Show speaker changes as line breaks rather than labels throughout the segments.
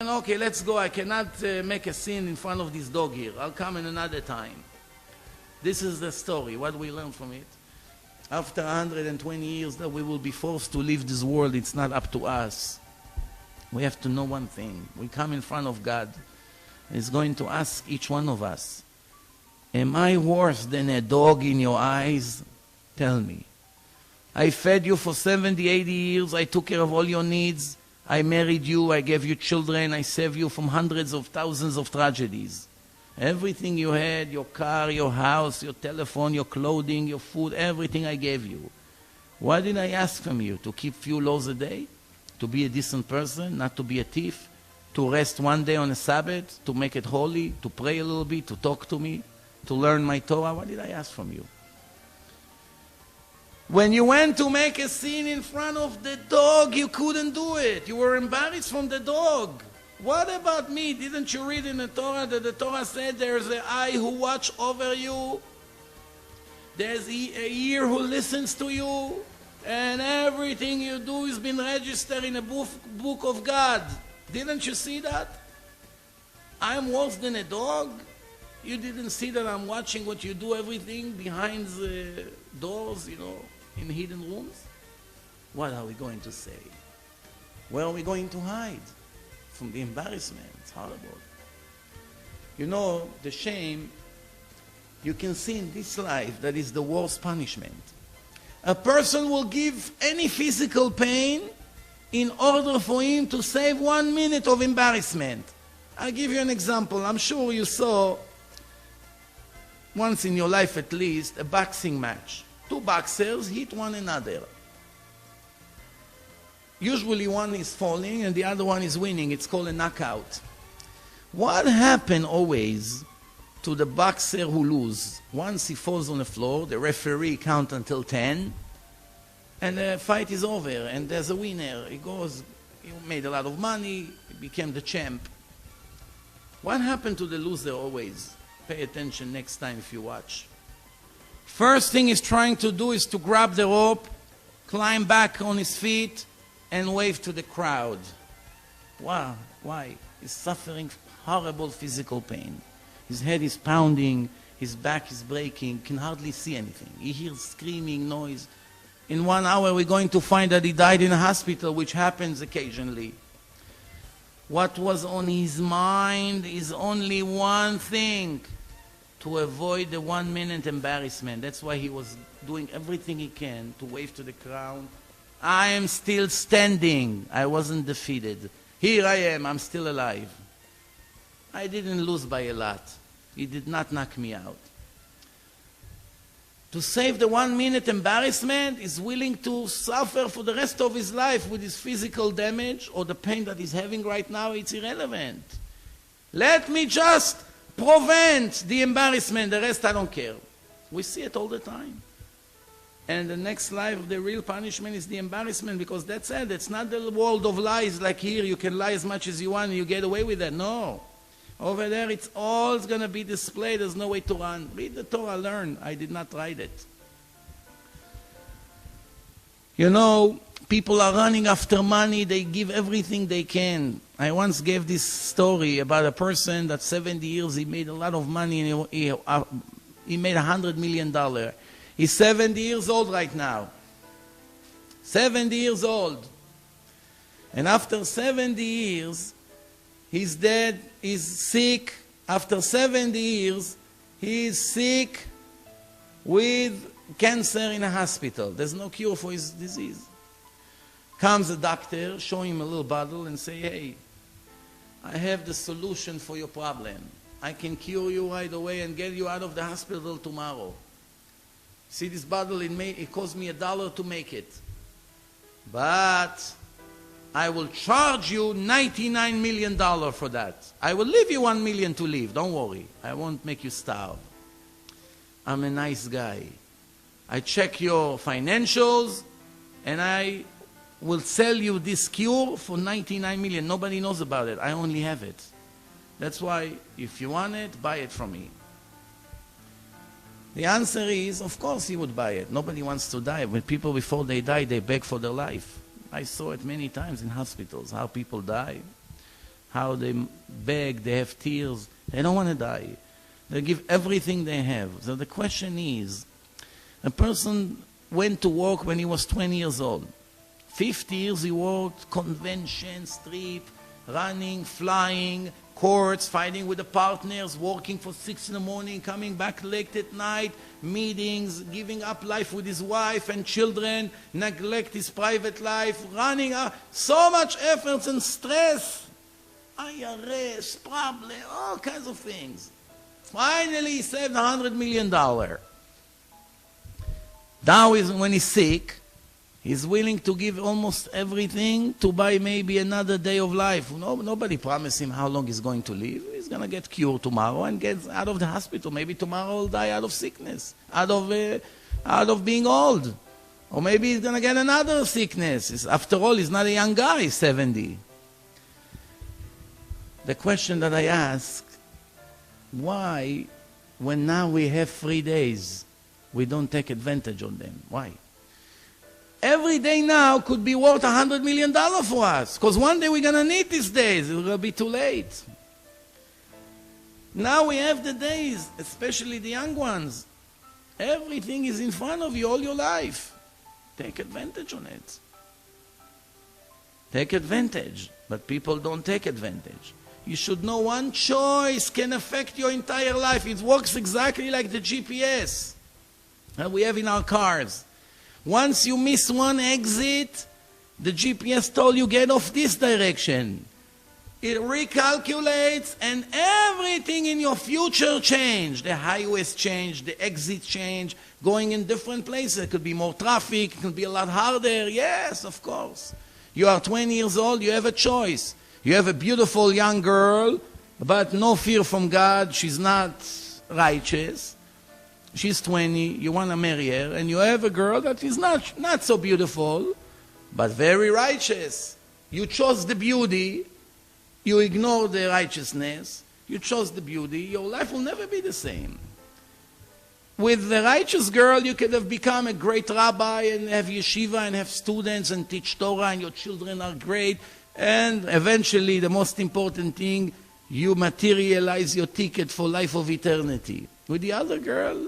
Okay, let's go. I cannot make a scene in front of this dog here. I'll come in another time. This is the story, what we learn from it. After 120 years that we will be forced to leave this world, it's not up to us. We have to know one thing. We come in front of God. He's going to ask each one of us, am I worse than a dog in your eyes? Tell me. I fed you for 70, 80 years. I took care of all your needs. I married you. I gave you children. I saved you from hundreds of thousands of tragedies. Everything you had, your car, your house, your telephone, your clothing, your food, everything I gave you. What did I ask from you? To keep few laws a day? To be a decent person? Not to be a thief? To rest one day on a Sabbath? To make it holy? To pray a little bit? To talk to me? To learn my Torah? What did I ask from you? When you went to make a scene in front of the dog, you couldn't do it. You were embarrassed from the dog. What about me? Didn't you read in the Torah that the Torah said there's an eye who watch over you? There's a ear who listens to you? And everything you do has been registered in a book of God. Didn't you see that? I'm worse than a dog? You didn't see that I'm watching what you do, everything behind the doors, in hidden rooms? What are we going to say? Where are we going to hide? From the embarrassment. It's horrible. The shame, you can see in this life that is the worst punishment. A person will give any physical pain in order for him to save 1 minute of embarrassment. I'll give you an example. I'm sure you saw, once in your life at least, a boxing match. Two boxers hit one another. Usually one is falling and the other one is winning. It's called a knockout. What happened always to the boxer who loses? Once he falls on the floor, the referee counts until 10, and the fight is over, and there's a winner. He made a lot of money, he became the champ. What happened to the loser always? Pay attention next time if you watch. First thing he's trying to do is to grab the rope, climb back on his feet, and wave to the crowd. Wow, why? He's suffering horrible physical pain. His head is pounding, his back is breaking, can hardly see anything. He hears screaming noise. In 1 hour we're going to find that he died in a hospital, which happens occasionally. What was on his mind is only one thing: to avoid the 1 minute embarrassment. That's why he was doing everything he can to wave to the crowd. I am still standing. I wasn't defeated. Here I am. I'm still alive. I didn't lose by a lot. He did not knock me out. To save the 1 minute embarrassment, is willing to suffer for the rest of his life with his physical damage or the pain that he's having right now. It's irrelevant. Let me just prevent the embarrassment. The rest I don't care. We see it all the time. And the next life, the real punishment is the embarrassment, because that's it. It's not the world of lies like here. You can lie as much as you want and you get away with that. No. Over there, it's all going to be displayed. There's no way to run. Read the Torah, learn. I did not write it. People are running after money. They give everything they can. I once gave this story about a person that 70 years, he made a lot of money, and he made $100 million. He's 70 years old right now. 70 years old. And after 70 years, he's dead, he's sick. After 70 years, he's sick with cancer in a hospital. There's no cure for his disease. Comes a doctor, show him a little bottle and say, hey, I have the solution for your problem. I can cure you right away and get you out of the hospital tomorrow. See this bottle, it cost me $1 to make it. But I will charge you $99 million for that. I will leave you $1 million to live, don't worry. I won't make you starve. I'm a nice guy. I check your financials and I will sell you this cure for $99 million. Nobody knows about it. I only have it. That's why if you want it, buy it from me. The answer is, of course he would buy it. Nobody wants to die. When people, before they die, they beg for their life. I saw it many times in hospitals, how people die. how they beg, they have tears. They don't want to die. They give everything they have. So the question is, a person went to work when he was 20 years old. 50 years he worked, convention, street, running, flying, courts, fighting with the partners, working for 6 in the morning, coming back late at night, meetings, giving up life with his wife and children, neglect his private life, running up, so much effort and stress, IRS, problem, all kinds of things. Finally, he saved $100 million. Now, when he's sick, he's willing to give almost everything to buy maybe another day of life. Nobody promised him how long he's going to live. He's going to get cured tomorrow and get out of the hospital. Maybe tomorrow he'll die out of sickness, out of being old. Or maybe he's going to get another sickness. After all, he's not a young guy, he's 70. The question that I ask, why, when now we have 3 days, we don't take advantage of them? Why? Every day now could be worth $100 million for us, because one day we're going to need these days. It will be too late. Now we have the days, especially the young ones. Everything is in front of you all your life. Take advantage on it. Take advantage. But people don't take advantage. You should know one choice can affect your entire life. It works exactly like the GPS that we have in our cars. Once you miss one exit, the GPS told you get off this direction. It recalculates and everything in your future change. The highways change, the exits change, going in different places. It could be more traffic, it could be a lot harder. Yes, of course. You are 20 years old, you have a choice. You have a beautiful young girl, but no fear from God. She's not righteous. She's 20, you want to marry her, and you have a girl that is not so beautiful, but very righteous. You chose the beauty, you ignore the righteousness, you chose the beauty, your life will never be the same. With the righteous girl, you could have become a great rabbi and have yeshiva and have students and teach Torah, and your children are great, and eventually, the most important thing, you materialize your ticket for life of eternity. With the other girl,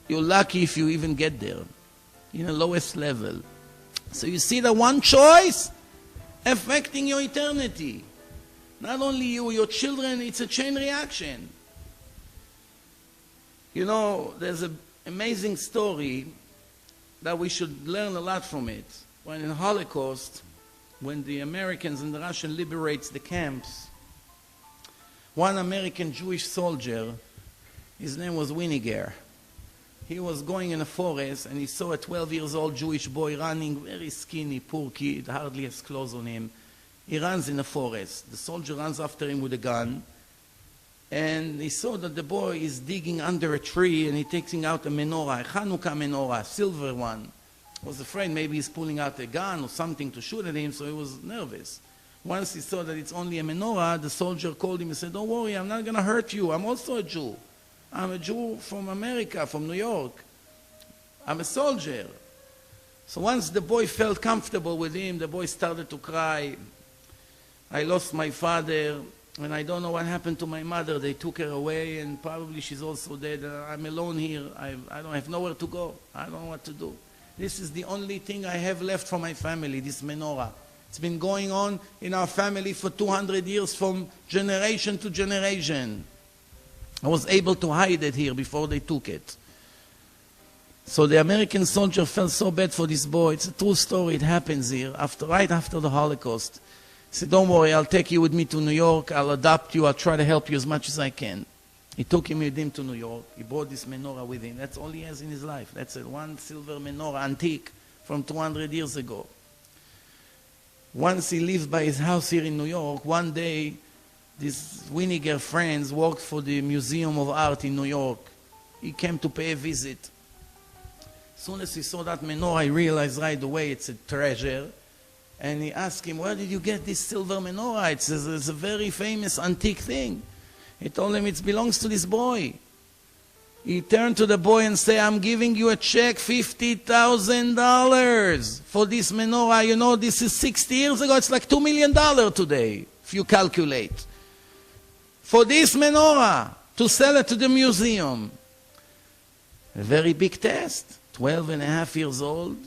you're lucky if you even get there, in the lowest level. So you see the one choice affecting your eternity. Not only you, your children, it's a chain reaction. You know, there's an amazing story that we should learn a lot from it. When in the Holocaust, when the Americans and the Russians liberates the camps, one American Jewish soldier, his name was Winiger. He was going in a forest and he saw a 12-year-old Jewish boy running, very skinny, poor kid, hardly has clothes on him. He runs in the forest. The soldier runs after him with a gun. And he saw that the boy is digging under a tree and he's taking out a menorah, a Hanukkah menorah, a silver one. Was afraid maybe he's pulling out a gun or something to shoot at him, so he was nervous. Once he saw that it's only a menorah, the soldier called him and said, "Don't worry, I'm not going to hurt you. I'm also a Jew. I'm a Jew from America, from New York. I'm a soldier." So once the boy felt comfortable with him, the boy started to cry. "I lost my father, and I don't know what happened to my mother. They took her away, and probably she's also dead. I'm alone here. I don't have nowhere to go. I don't know what to do. This is the only thing I have left for my family, this menorah. It's been going on in our family for 200 years, from generation to generation. I was able to hide it here before they took it." So the American soldier felt so bad for this boy. It's a true story. It happens here, right after the Holocaust. He said, "Don't worry, I'll take you with me to New York. I'll adopt you. I'll try to help you as much as I can." He took him with him to New York. He brought this menorah with him. That's all he has in his life. That's it, one silver menorah, antique, from 200 years ago. Once he lived by his house here in New York, one day, these Winiger friends worked for the Museum of Art in New York. He came to pay a visit. As soon as he saw that menorah, he realized right away it's a treasure. And he asked him, "Where did you get this silver menorah? It's a very famous antique thing." He told him it belongs to this boy. He turned to the boy and said, "I'm giving you a check, $50,000 for this menorah. You know, this is 60 years ago. It's like $2 million today. if you calculate. For this menorah, to sell it to the museum. A very big test. 12 and a half years old.